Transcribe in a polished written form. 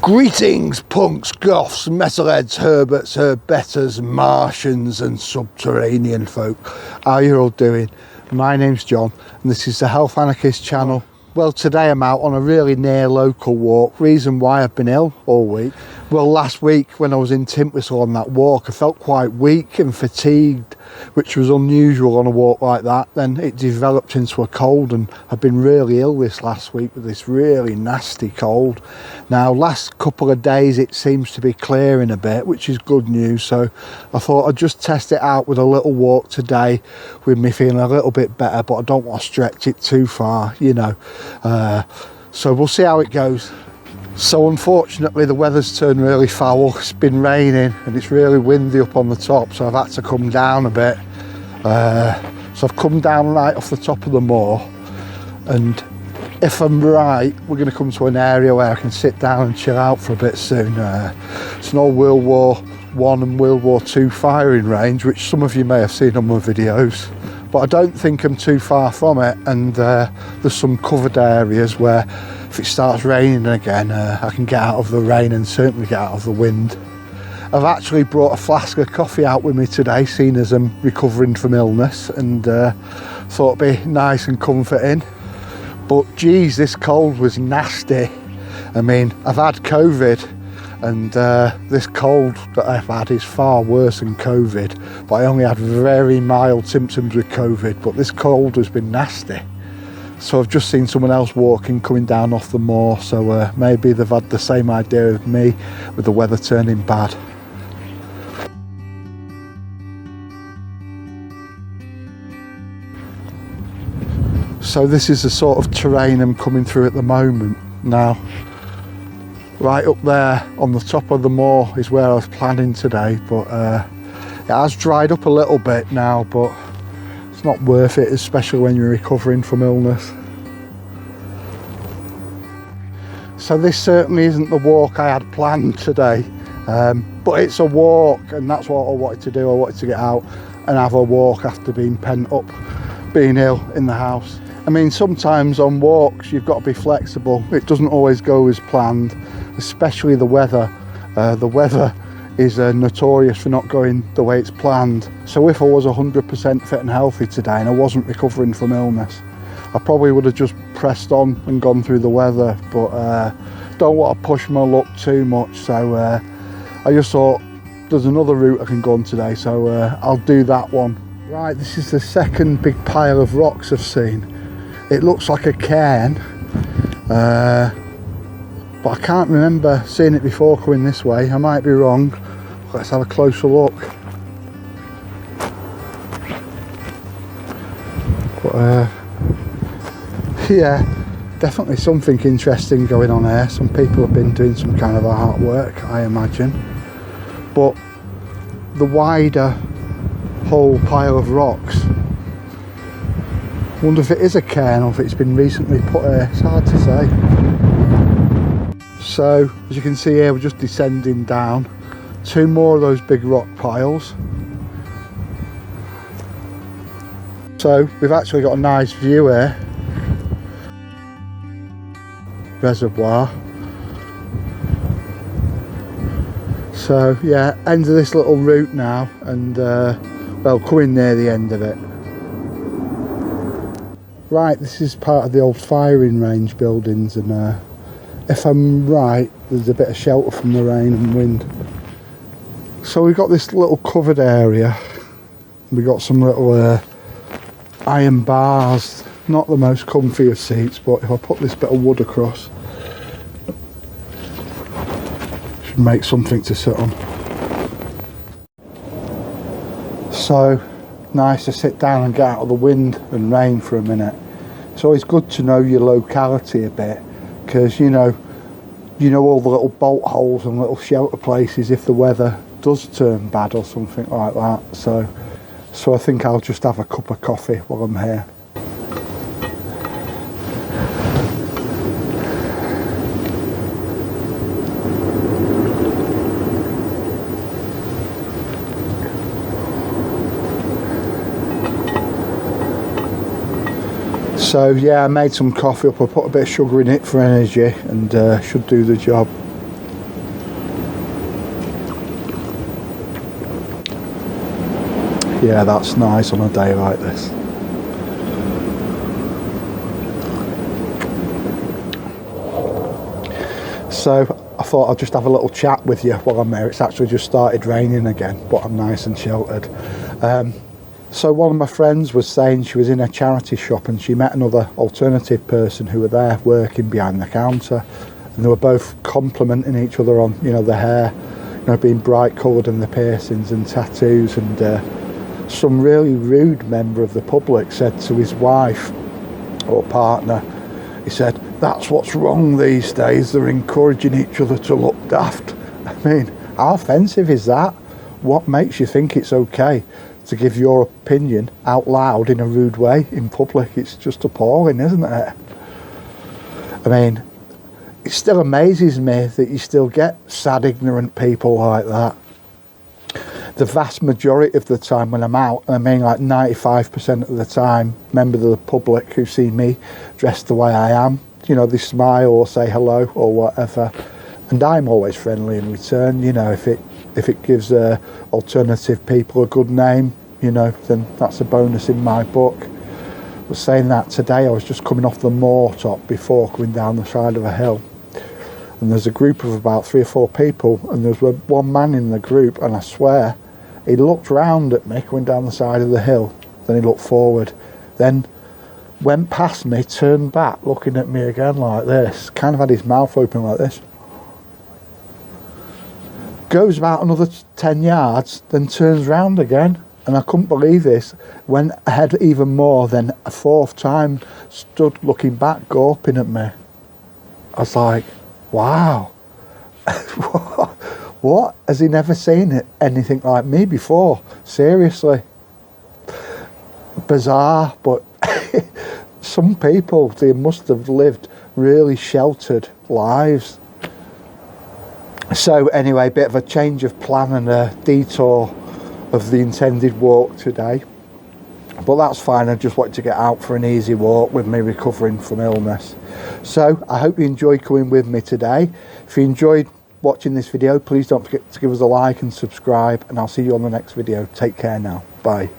Greetings, punks, goths, metalheads, herberts, herbetters, Martians and subterranean folk. How are you all doing? My name's John and this is the Health Anarchist channel. Well, today I'm out on a really near local walk. Reason why I've been ill all week. Well, last week when I was in Tintwistle on that walk, I felt quite weak and fatigued, which was unusual on a walk like that. Then it developed into a cold and I've been really ill this last week with this really nasty cold. Now, last couple of days it seems to be clearing a bit, which is good news. So I thought I'd just test it out with a little walk today with me feeling a little bit better, but I don't want to stretch it too far, you know. So we'll see how it goes. So unfortunately the weather's turned really foul. It's been raining and it's really windy up on the top, so I've had to come down a bit. So I've come down right off the top of the moor, and if I'm right, we're going to come to an area where I can sit down and chill out for a bit soon. It's an old World War I and World War II firing range, which some of you may have seen on my videos, but I don't think I'm too far from it, and there's some covered areas where if it starts raining again, I can get out of the rain and certainly get out of the wind. I've actually brought a flask of coffee out with me today, seeing as I'm recovering from illness, and thought it'd be nice and comforting. But geez, this cold was nasty. I mean, I've had COVID, and this cold that I've had is far worse than COVID, but I only had very mild symptoms with COVID, but this cold has been nasty. So I've just seen someone else walking, coming down off the moor, so maybe they've had the same idea as me with the weather turning bad. So this is the sort of terrain I'm coming through at the moment. Now, right up there on the top of the moor is where I was planning today, but it has dried up a little bit now, but it's not worth it, especially when you're recovering from illness. So this certainly isn't the walk I had planned today, but it's a walk, and that's what I wanted to do. I wanted to get out and have a walk after being pent up, being ill in the house. I mean, sometimes on walks you've got to be flexible. It doesn't always go as planned, especially the weather. The weather is notorious for not going the way it's planned. So if I was 100% fit and healthy today and I wasn't recovering from illness, I probably would have just pressed on and gone through the weather, but don't want to push my luck too much. So I just thought there's another route I can go on today, so I'll do that one. Right, this is the second big pile of rocks I've seen. It looks like a cairn, but I can't remember seeing it before coming this way. I might be wrong. Let's have a closer look. But yeah, definitely something interesting going on here. Some people have been doing some kind of artwork, I imagine. But the wider whole pile of rocks, I wonder if it is a cairn or if it's been recently put here. It's hard to say. So as you can see here, we're just descending down. Two more of those big rock piles. So we've actually got a nice view here. Reservoir. So yeah, end of this little route now, and well, coming near the end of it. Right, this is part of the old firing range buildings, and if I'm right, there's a bit of shelter from the rain and wind. So we've got this little covered area. We've got some little iron bars, not the most comfy of seats, but if I put this bit of wood across, should make something to sit on. So nice to sit down and get out of the wind and rain for a minute. It's always good to know your locality a bit, because you know all the little bolt holes and little shelter places if the weather does turn bad or something like that. So I think I'll just have a cup of coffee while I'm here. So yeah, I made some coffee up. I put a bit of sugar in it for energy, and should do the job. Yeah, that's nice on a day like this. So I thought I'd just have a little chat with you while I'm there. It's actually just started raining again, but I'm nice and sheltered. So one of my friends was saying she was in a charity shop and she met another alternative person who were there working behind the counter, and they were both complimenting each other on, you know, the hair, you know, being bright coloured and the piercings and tattoos. And some really rude member of the public said to his wife or partner, he said, "That's what's wrong these days, they're encouraging each other to look daft." I mean, how offensive is that? What makes you think it's okay to give your opinion out loud in a rude way in public? It's just appalling, isn't it? I mean, it still amazes me that you still get sad, ignorant people like that. The vast majority of the time when I'm out, I mean like 95% of the time, members of the public who see me dressed the way I am, you know, they smile or say hello or whatever, and I'm always friendly in return. You know, if it gives alternative people a good name, you know, then that's a bonus in my book. I was saying that today, I was just coming off the moor top before coming down the side of a hill, and there's a group of about 3 or 4 people, and there was one man in the group, and I swear he looked round at me coming down the side of the hill, then he looked forward, then went past me, turned back, looking at me again like this, kind of had his mouth open like this, goes about another 10 yards, then turns round again, and I couldn't believe this, went ahead even more, then a 4th time stood looking back, gawping at me. I was like, wow. What? Has he never seen anything like me before? Seriously. Bizarre, but some people, they must have lived really sheltered lives. So anyway, bit of a change of plan and a detour of the intended walk today. But that's fine, I just wanted to get out for an easy walk with me recovering from illness. So I hope you enjoyed coming with me today. If you enjoyed watching this video, please don't forget to give us a like and subscribe, and I'll see you on the next video. Take care now. Bye.